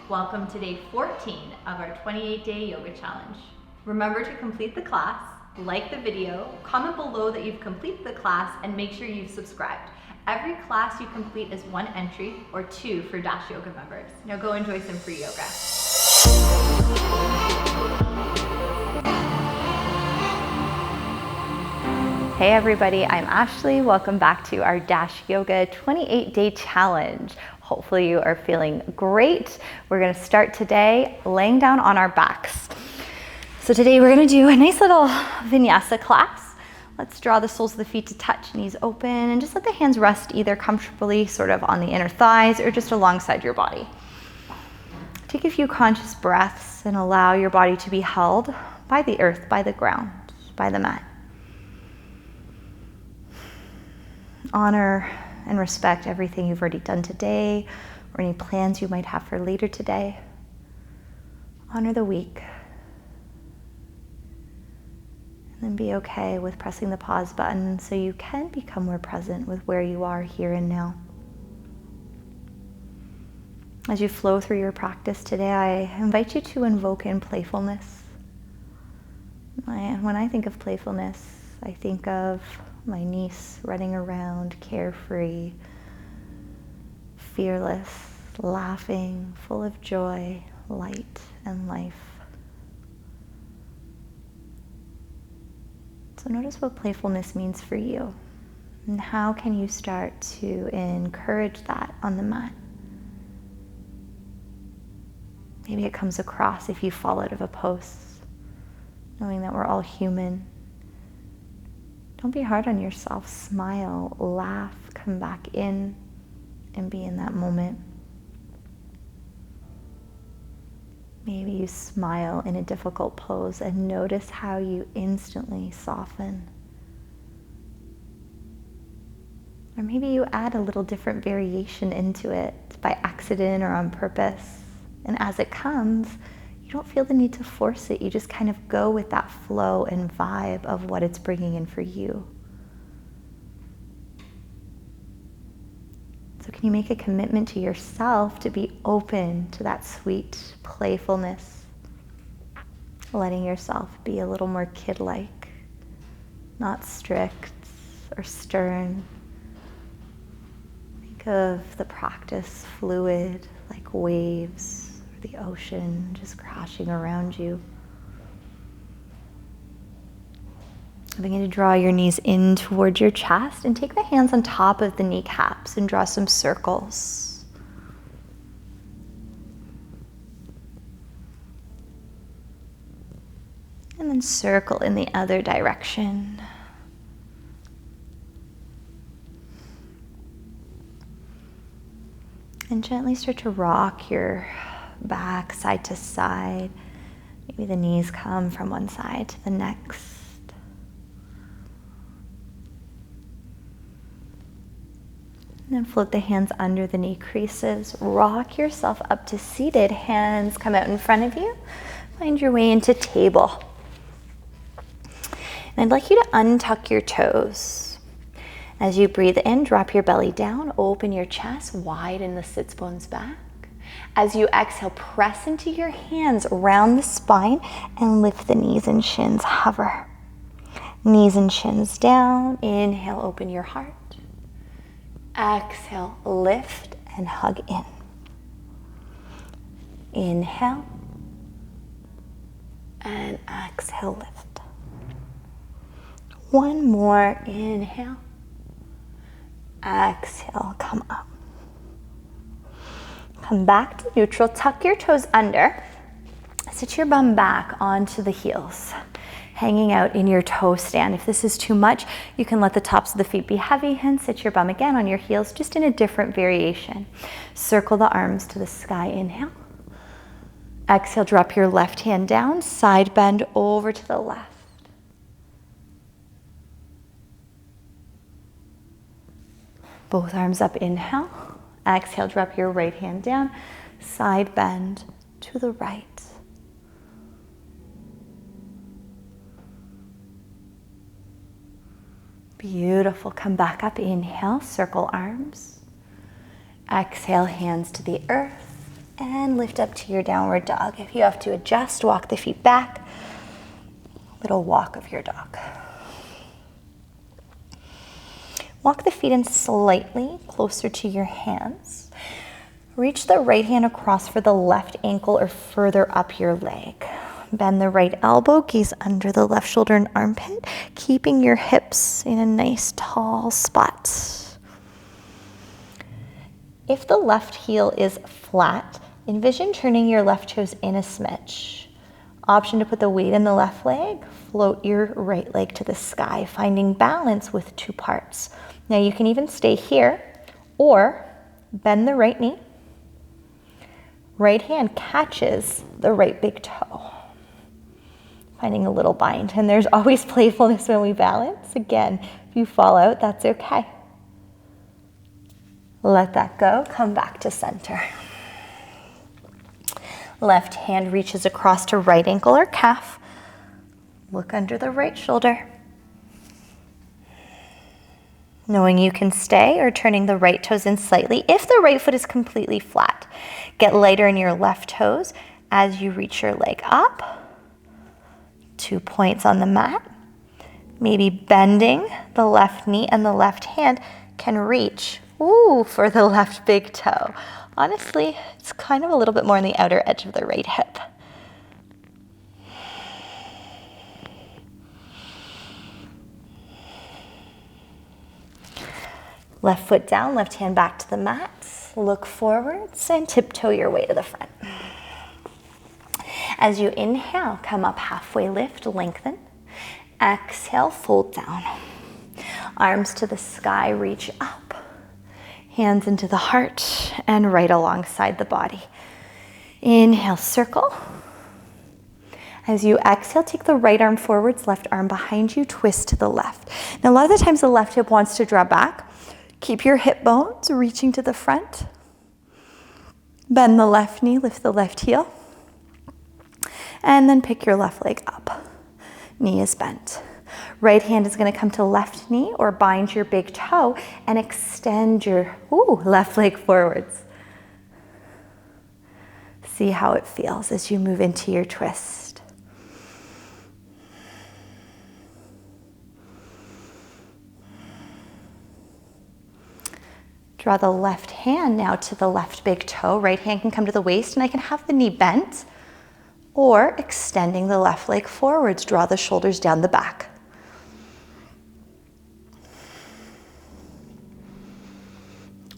Welcome to day 14 of our 28-day yoga challenge. Remember to complete the class, like the video, comment below that you've completed the class, and make sure you've subscribed. Every class you complete is 1 entry or 2 for Dash Yoga members. Now go enjoy some free yoga. Hey everybody, I'm Ashleigh. Welcome back to our Dash Yoga 28-day challenge. Hopefully you are feeling great. We're gonna start today laying down on our backs. So today we're gonna do a nice little Vinyasa class. Let's draw the soles of the feet to touch, knees open, and just let the hands rest either comfortably sort of on the inner thighs or just alongside your body. Take a few conscious breaths and allow your body to be held by the earth, by the ground, by the mat. Honor and respect everything you've already done today or any plans you might have for later today. Honor the week. And then be okay with pressing the pause button so you can become more present with where you are here and now. As you flow through your practice today, I invite you to invoke in playfulness. When I think of playfulness, I think of my niece running around, carefree, fearless, laughing, full of joy, light, and life. So notice what playfulness means for you, and how can you start to encourage that on the mat. Maybe it comes across if you fall out of a pose, knowing that we're all human. Don't be hard on yourself. Smile, laugh, come back in, and be in that moment. Maybe you smile in a difficult pose and notice how you instantly soften. Or maybe you add a little different variation into it by accident or on purpose. And as it comes, you don't feel the need to force it. You just kind of go with that flow and vibe of what it's bringing in for you. So can you make a commitment to yourself to be open to that sweet playfulness, letting yourself be a little more kid-like, not strict or stern. Think of the practice fluid, like waves, the ocean just crashing around you. Begin to draw your knees in towards your chest and take the hands on top of the kneecaps and draw some circles. And then circle in the other direction. And gently start to rock your back side to side. Maybe the knees come from one side to the next. And then float the hands under the knee creases. Rock yourself up to seated. Hands come out in front of you. Find your way into table. And I'd like you to untuck your toes. As you breathe in, drop your belly down, open your chest, widen the sits bones back. As you exhale, press into your hands around the spine and lift the knees and shins, hover. Knees and shins down. Inhale, open your heart. Exhale, lift and hug in. Inhale. And exhale, lift. One more. Inhale. Exhale, come up. Come back to neutral. Tuck your toes under. Sit your bum back onto the heels, hanging out in your toe stand. If this is too much, you can let the tops of the feet be heavy and sit your bum again on your heels, just in a different variation. Circle the arms to the sky. Inhale. Exhale, drop your left hand down, side bend over to the left. Both arms up. Inhale. Exhale, drop your right hand down, side bend to the right. Beautiful. Come back up. Inhale, circle arms. Exhale, hands to the earth. And lift up to your downward dog. If you have to adjust, walk the feet back. Little walk of your dog. Walk the feet in slightly closer to your hands. Reach the right hand across for the left ankle or further up your leg. Bend the right elbow, gaze under the left shoulder and armpit, keeping your hips in a nice tall spot. If the left heel is flat, envision turning your left toes in a smidge. Option to put the weight in the left leg, float your right leg to the sky, finding balance with two parts. Now you can even stay here or bend the right knee. Right hand catches the right big toe. Finding a little bind. And there's always playfulness when we balance. Again, if you fall out, that's okay. Let that go, come back to center. Left hand reaches across to right ankle or calf. Look under the right shoulder. Knowing you can stay or turning the right toes in slightly if the right foot is completely flat. Get lighter in your left toes as you reach your leg up. 2 points on the mat. Maybe bending the left knee and the left hand can reach for the left big toe. Honestly, it's kind of a little bit more on the outer edge of the right hip. Left foot down, left hand back to the mat. Look forwards and tiptoe your way to the front. As you inhale, come up halfway, lift, lengthen. Exhale, fold down. Arms to the sky, reach up. Hands into the heart and right alongside the body. Inhale, circle. As you exhale, take the right arm forwards, left arm behind you, twist to the left. Now, a lot of the times the left hip wants to draw back. Keep your hip bones reaching to the front. Bend the left knee, lift the left heel. And then pick your left leg up. Knee is bent. Right hand is going to come to left knee or bind your big toe and extend your left leg forwards. See how it feels as you move into your twist. Draw the left hand now to the left big toe. Right hand can come to the waist and I can have the knee bent or extending the left leg forwards. Draw the shoulders down the back.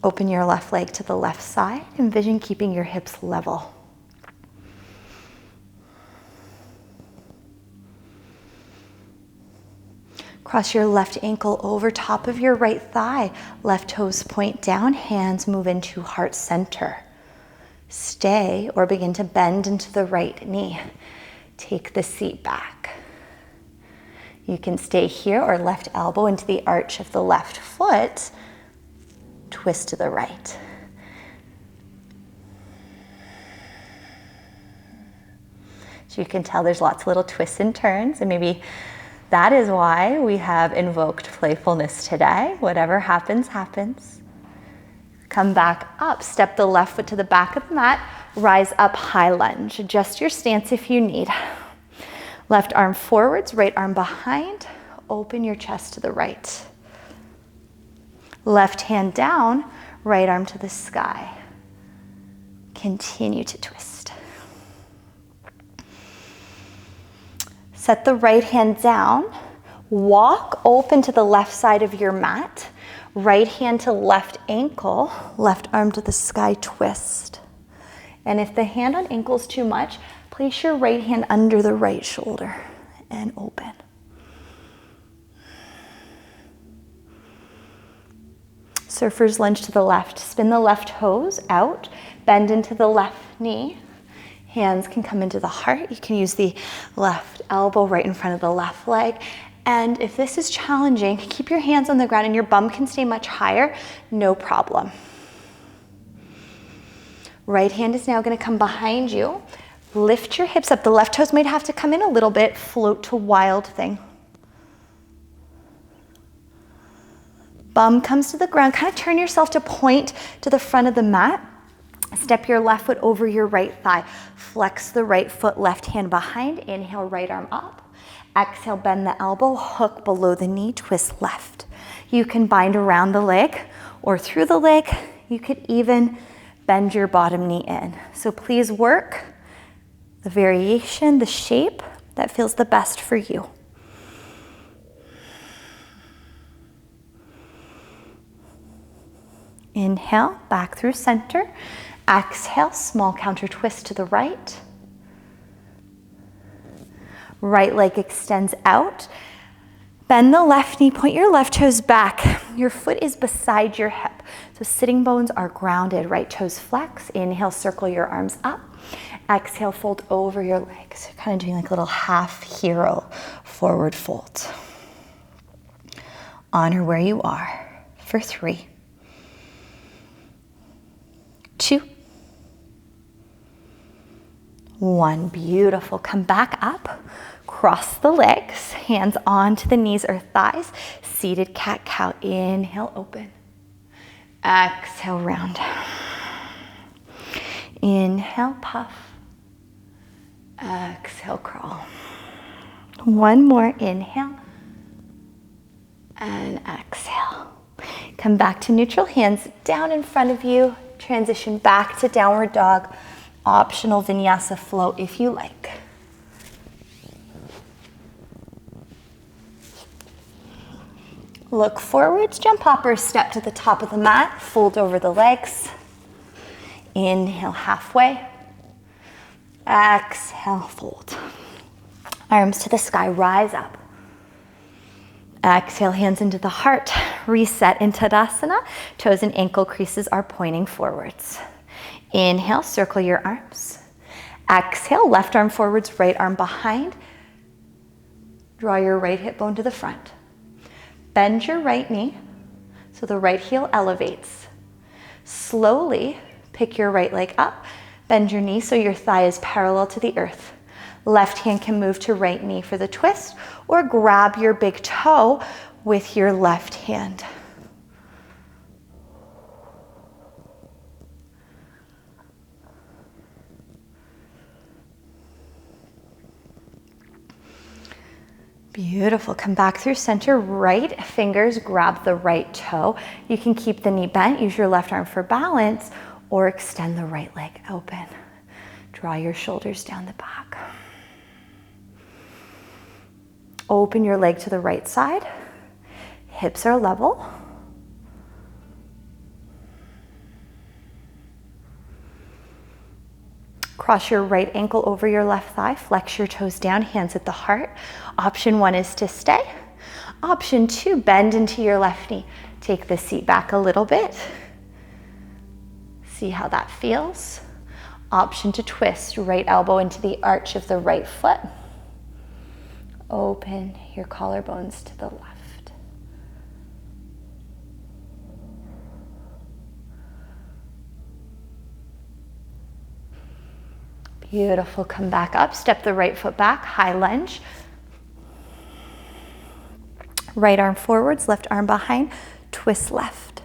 Open your left leg to the left side. Envision keeping your hips level. Cross your left ankle over top of your right thigh. Left toes point down, hands move into heart center. Stay or begin to bend into the right knee. Take the seat back. You can stay here or left elbow into the arch of the left foot. Twist to the right. So you can tell there's lots of little twists and turns, and maybe that is why we have invoked playfulness today. Whatever happens, happens. Come back up, step the left foot to the back of the mat, rise up, high lunge. Adjust your stance if you need. Left arm forwards, right arm behind. Open your chest to the right. Left hand down, right arm to the sky. Continue to twist. Set the right hand down. Walk open to the left side of your mat. Right hand to left ankle, left arm to the sky, twist. And if the hand on ankle is too much, place your right hand under the right shoulder and open. Surfer's lunge to the left. Spin the left toes out, bend into the left knee. Hands can come into the heart. You can use the left elbow right in front of the left leg. And if this is challenging, keep your hands on the ground and your bum can stay much higher, no problem. Right hand is now going to come behind you. Lift your hips up. The left toes might have to come in a little bit. Float to wild thing. Bum comes to the ground. Kind of turn yourself to point to the front of the mat. Step your left foot over your right thigh. Flex the right foot, left hand behind. Inhale, right arm up. Exhale, bend the elbow, hook below the knee, twist left. You can bind around the leg or through the leg. You could even bend your bottom knee in. So please work the variation, the shape that feels the best for you. Inhale, back through center. Exhale, small counter twist to the right. Right leg extends out. Bend the left knee, point your left toes back. Your foot is beside your hip. So sitting bones are grounded, right toes flex. Inhale, circle your arms up. Exhale, fold over your legs. You're kind of doing like a little half hero forward fold. Honor where you are for 3, 2, 1. Beautiful. Come back up. Cross the legs, hands onto the knees or thighs. Seated cat-cow. Inhale, open. Exhale, round. Inhale, puff. Exhale, crawl. One more. Inhale. And exhale. Come back to neutral, hands down in front of you. Transition back to downward dog. Optional vinyasa flow if you like. Look forwards, jump hopper, step to the top of the mat, fold over the legs. Inhale, halfway. Exhale, fold. Arms to the sky, rise up. Exhale, hands into the heart. Reset into Tadasana. Toes and ankle creases are pointing forwards. Inhale, circle your arms. Exhale, left arm forwards, right arm behind. Draw your right hip bone to the front. Bend your right knee so the right heel elevates. Slowly pick your right leg up. Bend your knee so your thigh is parallel to the earth. Left hand can move to right knee for the twist, or grab your big toe with your left hand. Beautiful. Come back through center. Right fingers grab the right toe. You can keep the knee bent, use your left arm for balance, or extend the right leg open. Draw your shoulders down the back. Open your leg to the right side. Hips are level. Cross your right ankle over your left thigh. Flex your toes down, hands at the heart. Option 1 is to stay. Option 2, bend into your left knee. Take the seat back a little bit. See how that feels. Option to twist, right elbow into the arch of the right foot. Open your collarbones to the left. Beautiful. Come back up. Step the right foot back. High lunge. Right arm forwards, left arm behind. Twist left.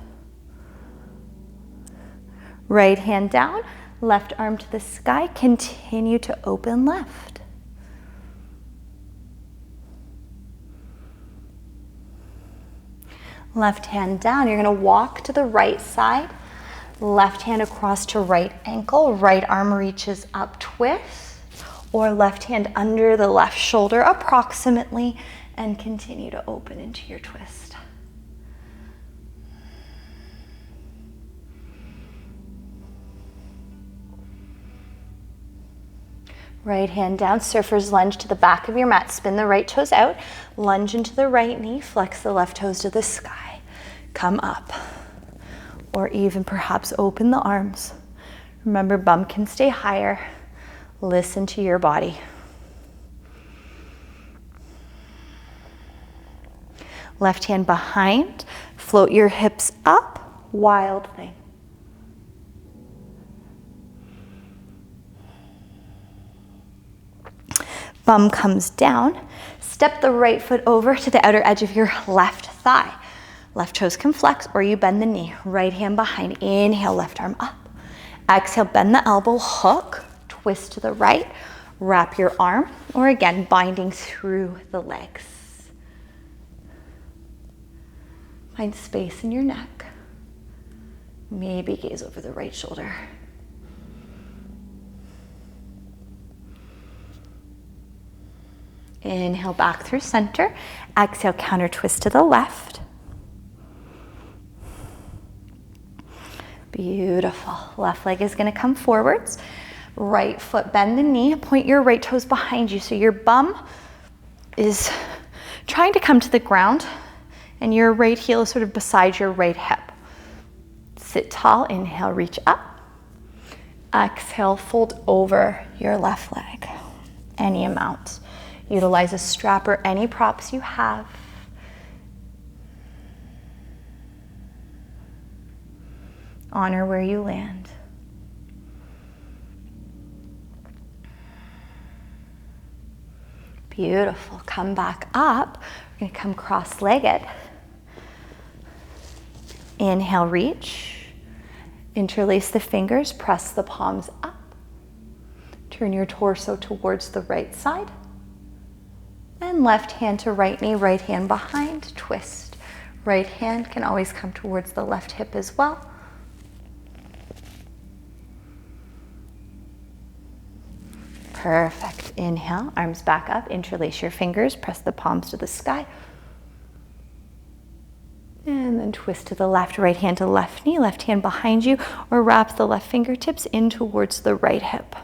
Right hand down. Left arm to the sky. Continue to open left. Left hand down. You're going to walk to the right side. Left hand across to right ankle. Right arm reaches up, twist. Or left hand under the left shoulder approximately, and continue to open into your twist. Right hand down, surfer's lunge to the back of your mat. Spin the right toes out, lunge into the right knee, flex the left toes to the sky. Come up, or even perhaps open the arms. Remember, bum can stay higher. Listen to your body. Left hand behind, float your hips up, wild thing. Bum comes down. Step the right foot over to the outer edge of your left thigh. Left toes can flex, or you bend the knee. Right hand behind. Inhale, left arm up. Exhale, bend the elbow, hook, twist to the right, wrap your arm, or again, binding through the legs. Find space in your neck. Maybe gaze over the right shoulder. Inhale back through center. Exhale, counter twist to the left. Beautiful. Left leg is going to come forwards. Right foot, bend the knee. Point your right toes behind you so your bum is trying to come to the ground and your right heel is sort of beside your right hip. Sit tall. Inhale, reach up. Exhale, fold over your left leg. Any amount. Utilize a strap or any props you have. Honor where you land. Beautiful. Come back up. We're going to come cross-legged. Inhale, reach. Interlace the fingers, press the palms up. Turn your torso towards the right side. And left hand to right knee, right hand behind, twist. Right hand can always come towards the left hip as well. Perfect. Inhale, arms back up, interlace your fingers, press the palms to the sky. And then twist to the left, right hand to left knee, left hand behind you, or wrap the left fingertips in towards the right hip.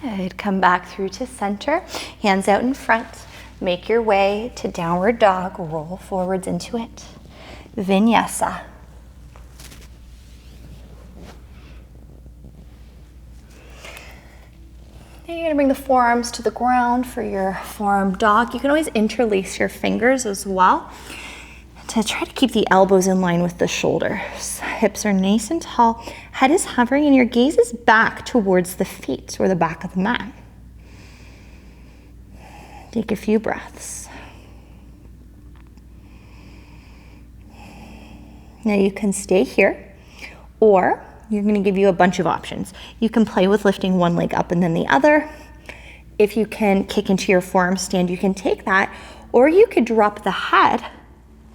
Good. Come back through to center, hands out in front. Make your way to downward dog, roll forwards into it. Vinyasa. Now you're going to bring the forearms to the ground for your forearm dog. You can always interlace your fingers as well to try to keep the elbows in line with the shoulders. Hips are nice and tall. Head is hovering and your gaze is back towards the feet or the back of the mat. Take a few breaths. Now you can stay here, or you're going to give you a bunch of options. You can play with lifting one leg up and then the other. If you can kick into your forearm stand, you can take that, or you could drop the head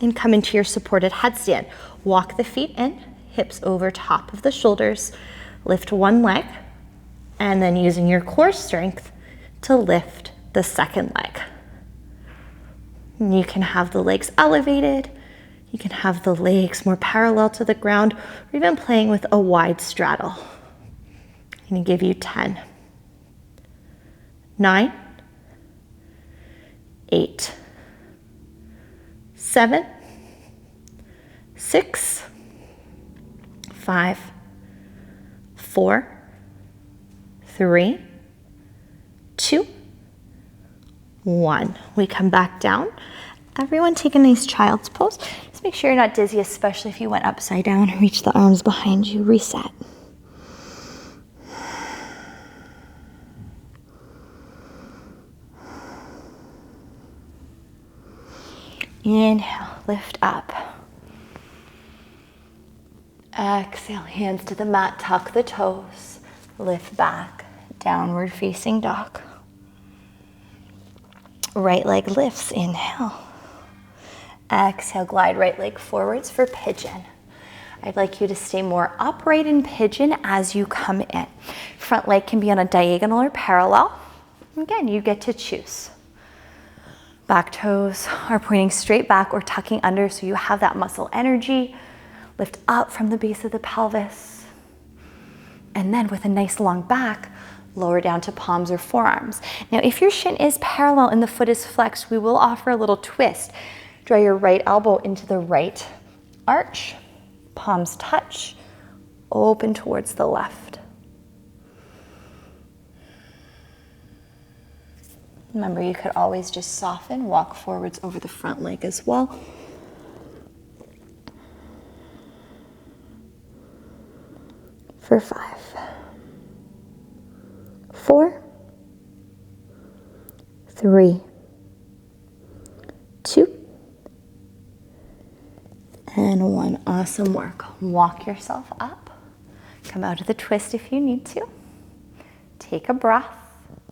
and come into your supported headstand. Walk the feet in, hips over top of the shoulders, lift one leg, and then using your core strength to lift the second leg. And you can have the legs elevated, you can have the legs more parallel to the ground, or even playing with a wide straddle. I'm going to give you 10, 9, 8, 7, 6, 5, 4, 3, 2, 1. We come back down. Everyone take a nice child's pose. Just make sure you're not dizzy, especially if you went upside down. Reach the arms behind you. Reset. Inhale, lift up. Exhale, hands to the mat, tuck the toes, lift back, downward facing dog. Right leg lifts, inhale. Exhale, glide right leg forwards for pigeon. I'd like you to stay more upright in pigeon as you come in. Front leg can be on a diagonal or parallel. Again, you get to choose. Back toes are pointing straight back or tucking under so you have that muscle energy. Lift up from the base of the pelvis. And then with a nice long back, lower down to palms or forearms. Now, if your shin is parallel and the foot is flexed, we will offer a little twist. Draw your right elbow into the right arch. Palms touch. Open towards the left. Remember, you could always just soften, walk forwards over the front leg as well. For 5, 4, 3, And one. Awesome work. Walk yourself up. Come out of the twist if you need to. Take a breath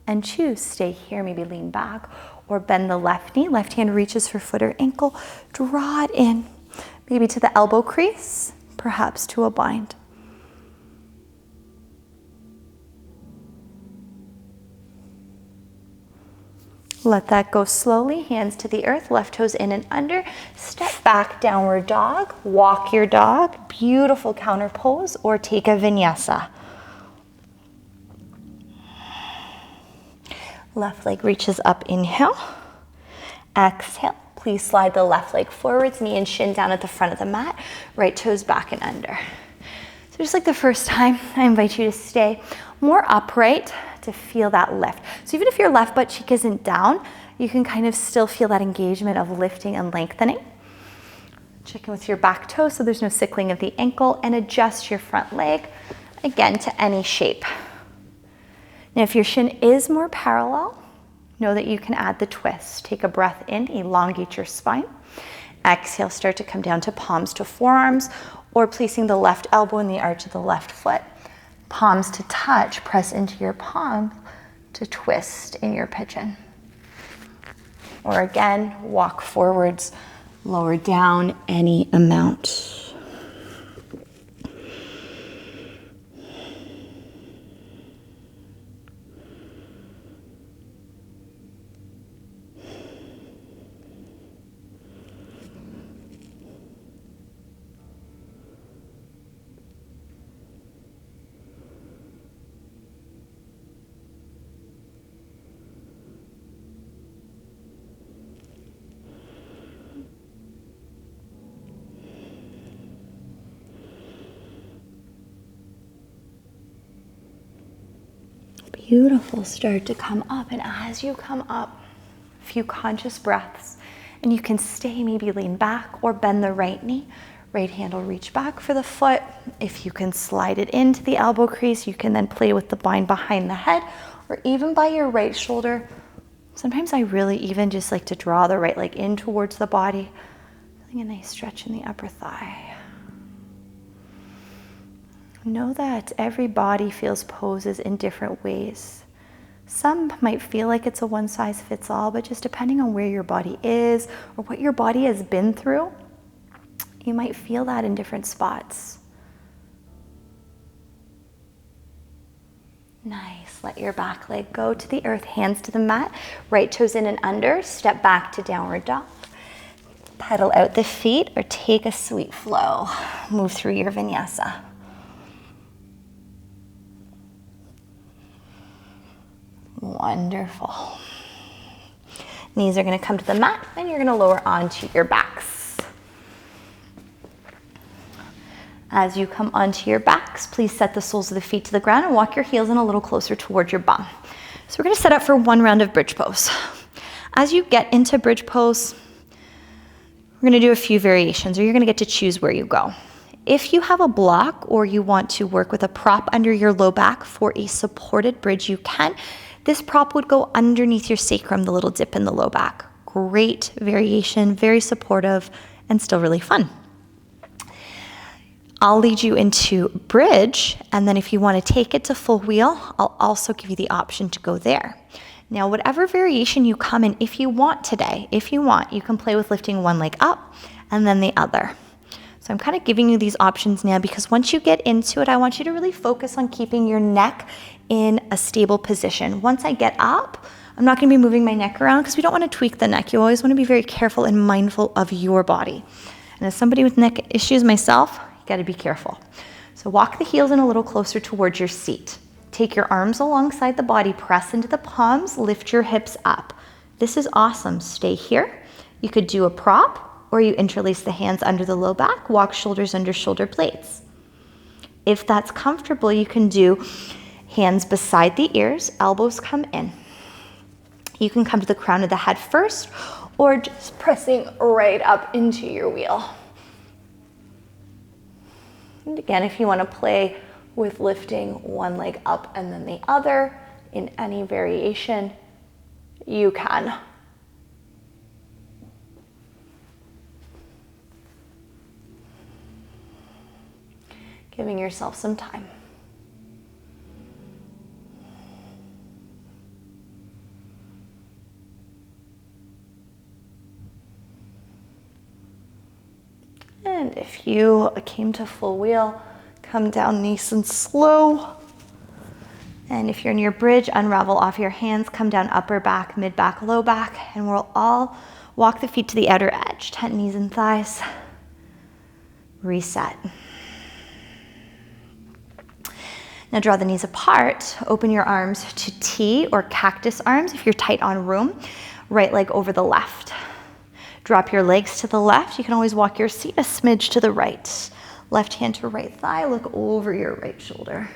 and choose. Stay here, maybe lean back or bend the left knee. Left hand reaches for foot or ankle. Draw it in, maybe to the elbow crease, perhaps to a bind. Let that go slowly, hands to the earth, left toes in and under. Step back, downward dog. Walk your dog, beautiful counter pose, or take a vinyasa. Left leg reaches up, inhale. Exhale, please slide the left leg forwards, knee and shin down at the front of the mat, right toes back and under. So just like the first time, I invite you to stay more upright to feel that lift. So even if your left butt cheek isn't down, you can kind of still feel that engagement of lifting and lengthening. Check in with your back toe so there's no sickling of the ankle, and adjust your front leg, again, to any shape. Now, if your shin is more parallel, know that you can add the twist. Take a breath in, elongate your spine. Exhale, start to come down to palms to forearms, or placing the left elbow in the arch of the left foot. Palms to touch, press into your palm to twist in your pigeon. Or again, walk forwards, lower down any amount. Beautiful. Start to come up, and as you come up, a few conscious breaths, and you can stay, maybe lean back or bend the right knee. Right hand will reach back for the foot. If you can slide it into the elbow crease, you can then play with the bind behind the head or even by your right shoulder. Sometimes I really even just like to draw the right leg in towards the body, feeling a nice stretch in the upper thigh. Know that every body feels poses in different ways. Some might feel like it's a one size fits all, but just depending on where your body is or what your body has been through, you might feel that in different spots. Nice. Let your back leg go to the earth, hands to the mat, right toes in and under, step back to downward dog. Pedal out the feet or take a sweet flow. Move through your vinyasa. Wonderful. Knees are going to come to the mat, and you're going to lower onto your backs. As you come onto your backs, please set the soles of the feet to the ground and walk your heels in a little closer towards your bum. So we're going to set up for one round of bridge pose. As you get into bridge pose, we're going to do a few variations, or you're going to get to choose where you go. If you have a block or you want to work with a prop under your low back for a supported bridge, you can. This prop would go underneath your sacrum, the little dip in the low back. Great variation, very supportive, and still really fun. I'll lead you into bridge, and then if you want to take it to full wheel, I'll also give you the option to go there. Now, whatever variation you come in, if you want today, if you want, you can play with lifting one leg up and then the other. So I'm kind of giving you these options now because once you get into it, I want you to really focus on keeping your neck in a stable position. Once I get up, I'm not going to be moving my neck around because we don't want to tweak the neck. You always want to be very careful and mindful of your body. And as somebody with neck issues myself, you got to be careful. So walk the heels in a little closer towards your seat. Take your arms alongside the body, press into the palms, lift your hips up. This is awesome. Stay here. You could do a prop, or you interlace the hands under the low back, walk shoulders under shoulder blades. If that's comfortable, you can do hands beside the ears, elbows come in. You can come to the crown of the head first, or just pressing right up into your wheel. And again, if you want to play with lifting one leg up and then the other in any variation, you can. Giving yourself some time. And if you came to full wheel, come down nice and slow. And if you're in your bridge, unravel off your hands, come down upper back, mid back, low back, and we'll all walk the feet to the outer edge, tent knees and thighs. Reset. Now draw the knees apart, open your arms to T or cactus arms if you're tight on room, right leg over the left. Drop your legs to the left. You can always walk your seat a smidge to the right. Left hand to right thigh, look over your right shoulder.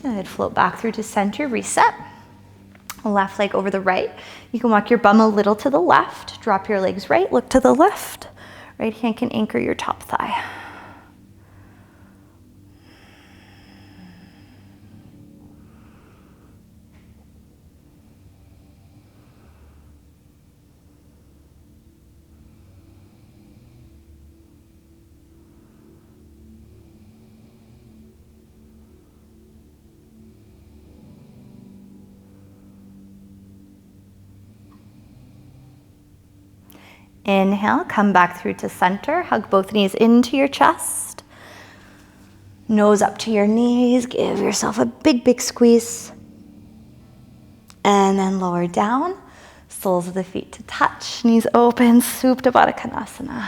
Good, float back through to center, reset. Left leg over the right. You can walk your bum a little to the left, drop your legs right, look to the left. Right hand can anchor your top thigh. Inhale, come back through to center. Hug both knees into your chest. Nose up to your knees. Give yourself a big, big squeeze. And then lower down. Soles of the feet to touch. Knees open. Supta Baddha Konasana.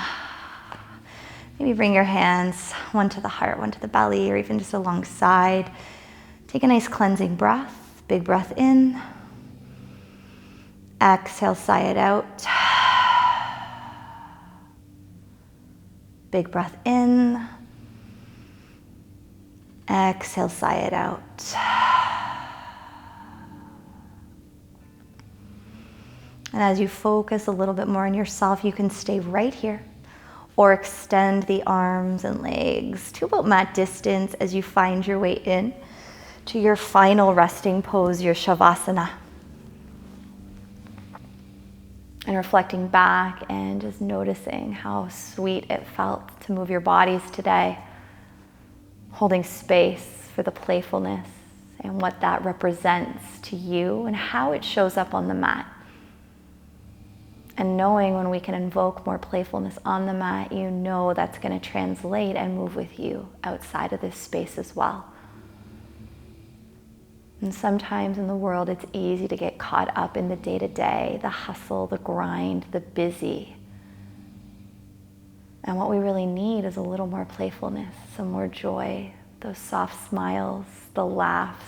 Maybe bring your hands, one to the heart, one to the belly, or even just alongside. Take a nice cleansing breath. Big breath in. Exhale, sigh it out. Big breath in. Exhale, sigh it out. And as you focus a little bit more on yourself, you can stay right here or extend the arms and legs to about mat distance as you find your way in to your final resting pose, your Shavasana. And reflecting back and just noticing how sweet it felt to move your bodies today. Holding space for the playfulness and what that represents to you and how it shows up on the mat. And knowing when we can invoke more playfulness on the mat, you know that's going to translate and move with you outside of this space as well. And sometimes in the world, it's easy to get caught up in the day-to-day, the hustle, the grind, the busy. And what we really need is a little more playfulness, some more joy, those soft smiles, the laughs.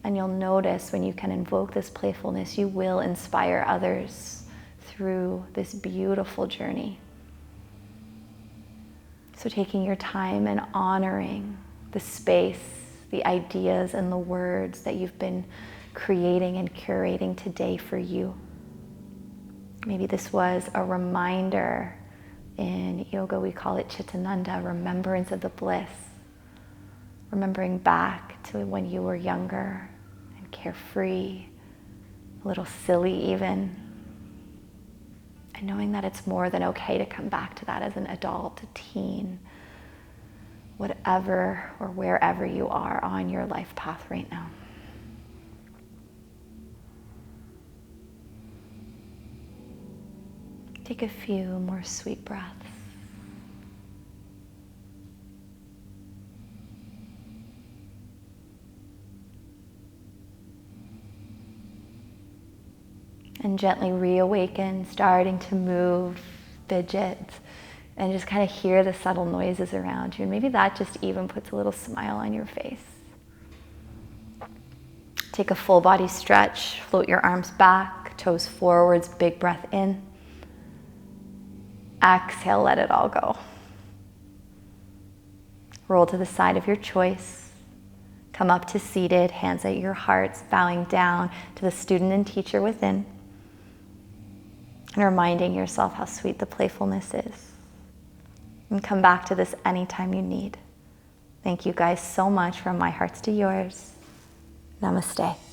And you'll notice when you can invoke this playfulness, you will inspire others through this beautiful journey. So taking your time and honoring the space, the ideas and the words that you've been creating and curating today for you. Maybe this was a reminder. In yoga, we call it Chittananda, remembrance of the bliss. Remembering back to when you were younger and carefree, a little silly even. And knowing that it's more than okay to come back to that as an adult, a teen, whatever or wherever you are on your life path right now. Take a few more sweet breaths. And gently reawaken, starting to move, fidget, and just kind of hear the subtle noises around you. And maybe that just even puts a little smile on your face. Take a full body stretch, float your arms back, toes forwards, big breath in. Exhale, let it all go. Roll to the side of your choice. Come up to seated, hands at your hearts, bowing down to the student and teacher within. And reminding yourself how sweet the playfulness is. and come back to this anytime you need. Thank you guys so much from my hearts to yours. Namaste.